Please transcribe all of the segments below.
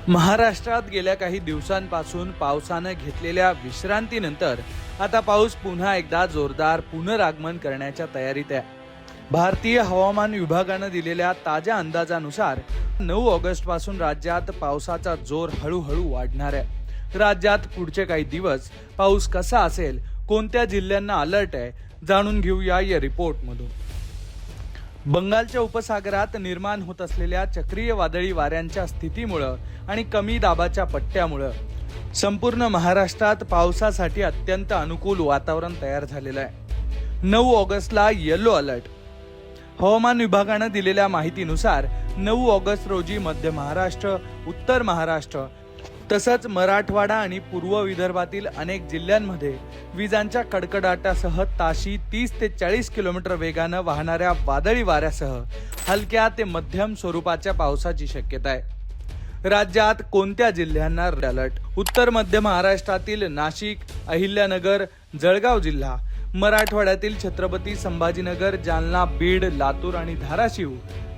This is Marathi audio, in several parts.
महाराष्ट्रात गेल्या काही दिवसांपासून पावसानं घेतलेल्या विश्रांतीनंतर आता पाऊस पुन्हा एकदा जोरदार पुनरागमन करण्याच्या तयारीत आहे। भारतीय हवामान विभागानं दिलेल्या ताज्या अंदाजानुसार 9 ऑगस्ट पासून राज्यात पावसाचा जोर हळूहळू वाढणार आहे। राज्यात पुढचे काही दिवस पाऊस कसा असेल, कोणत्या जिल्ह्यांना अलर्ट आहे, जाणून घेऊया या रिपोर्टमधून। बंगालच्या उपसागरात निर्माण होत असलेल्या चक्रीय वादळी वाऱ्यांच्या स्थितीमुळे आणि कमी दाबाच्या पट्ट्यामुळे संपूर्ण महाराष्ट्रात पावसासाठी अत्यंत अनुकूल वातावरण तयार झालेलं आहे। 9 ऑगस्टला येलो अलर्ट। हवामान विभागानं दिलेल्या माहितीनुसार 9 ऑगस्ट रोजी मध्य महाराष्ट्र, उत्तर महाराष्ट्र तसंच मराठवाडा आणि पूर्व विदर्भातील अनेक जिल्ह्यांमध्ये विजांच्या कडकडाटासह ताशी 30 ते 40 किलोमीटर वेगानं वाहणाऱ्या वादळी वाऱ्यासह हलक्या ते मध्यम स्वरूपाच्या पावसाची शक्यता आहे। राज्यात कोणत्या जिल्ह्यांना रेड अलर्ट? उत्तर मध्य महाराष्ट्रातील नाशिक, अहिल्यानगर, जळगाव जिल्हा, मराठवाड्यातील छत्रपती संभाजीनगर, जालना, बीड, लातूर आणि धाराशिव,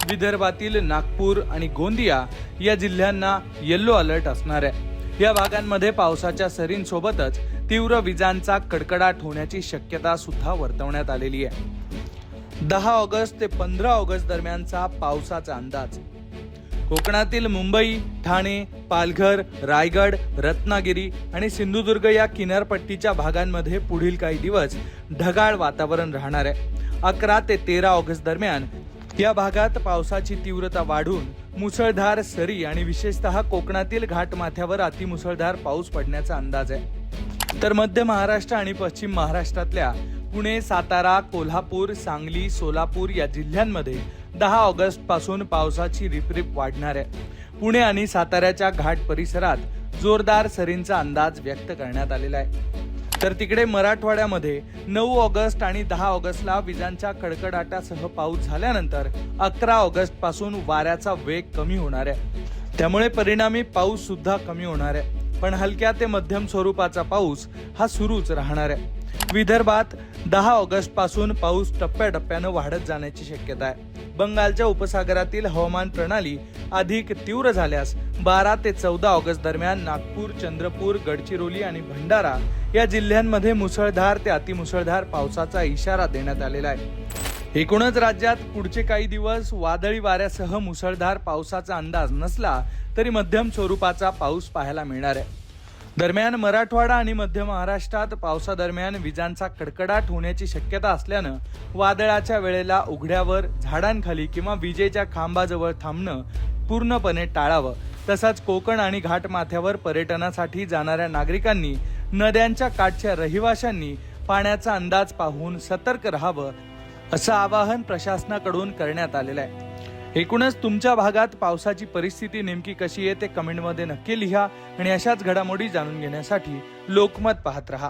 विदर्भातील नागपूर आणि गोंदिया या जिल्ह्यांना येलो अलर्ट असणार आहे। या भागांमध्ये पावसाच्या सरींसोबतच तीव्र विजांचा कडकडाट होण्याची शक्यता सुद्धा वर्तवण्यात आलेली आहे। 10 ऑगस्ट ते 15 ऑगस्ट दरम्यानचा पावसाचा अंदाज। कोकणातील मुंबई, ठाणे, पालघर, रायगड, रत्नागिरी आणि सिंधुदुर्ग या किनारपट्टीच्या भागांमध्ये पुढील काही दिवस ढगाळ वातावरण राहणार आहे। 11 ते 13 ऑगस्ट दरम्यान या भागात पावसाची तीव्रता वाढून मुसळधार सरी आणि विशेषतः कोकणातील घाटमाथ्यावर अतिमुसळधार पाऊस पडण्याचा अंदाज आहे। तर मध्य महाराष्ट्र आणि पश्चिम महाराष्ट्रातल्या पुणे, सातारा, कोल्हापूर, सांगली, सोलापूर या जिल्ह्यांमध्ये 10 ऑगस्ट पासून पावसाची रिपरिप वाढणार आहे। पुणे आणि साताऱ्याच्या घाट परिसरात जोरदार सरींचा अंदाज व्यक्त करण्यात आलेला आहे। तर तिकडे मराठवाड्यामध्ये 9 ऑगस्ट आणि 10 ऑगस्टला विजांच्या कडकडाटासह पाऊस झाल्यानंतर 11 ऑगस्ट पासून वाऱ्याचा वेग कमी होणार आहे। त्यामुळे परिणामी पाऊस सुद्धा कमी होणार आहे, पण हलक्या ते मध्यम स्वरूपाचा पाऊस हा सुरूच राहणार आहे। विदर्भात 10 ऑगस्ट पासून पाऊस टप्प्याटप्प्यानं वाढत जाण्याची शक्यता आहे। बंगालच्या उपसागरातील हवामान प्रणाली अधिक तीव्र झाल्यास 12 ते 14 ऑगस्ट दरम्यान नागपूर, चंद्रपूर, गडचिरोली आणि भंडारा या जिल्ह्यांमध्ये मुसळधार ते अतिमुसळधार पावसाचा इशारा देण्यात आलेला आहे। एकूणच राज्यात पुढचे काही दिवस वादळी वाऱ्यासह मुसळधार पावसाचा अंदाज नसला तरी मध्यम स्वरूपाचा पाऊस पाहायला मिळणार आहे। दरम्यान मराठवाडा आणि मध्य महाराष्ट्रात पावसादरम्यान विजांचा कडकडाट होण्याची शक्यता असल्यानं वादळाच्या वेळेला उघड्यावर, झाडांखाली किंवा विजेच्या खांबाजवळ थांबणं पूर्णपणे टाळावं। तसंच कोकण आणि घाटमाथ्यावर पर्यटनासाठी जाणाऱ्या नागरिकांनी, नद्यांच्या काठच्या रहिवाशांनी पाण्याचा अंदाज पाहून सतर्क राहावं असं आवाहन प्रशासनाकडून करण्यात आलेलं आहे। एकूणच तुमच्या भागात पावसाची परिस्थिती नेमकी कशी आहे ते कमेंटमध्ये नक्की लिहा आणि अशाच घडामोडी जाणून घेण्यासाठी लोकमत पाहत रहा।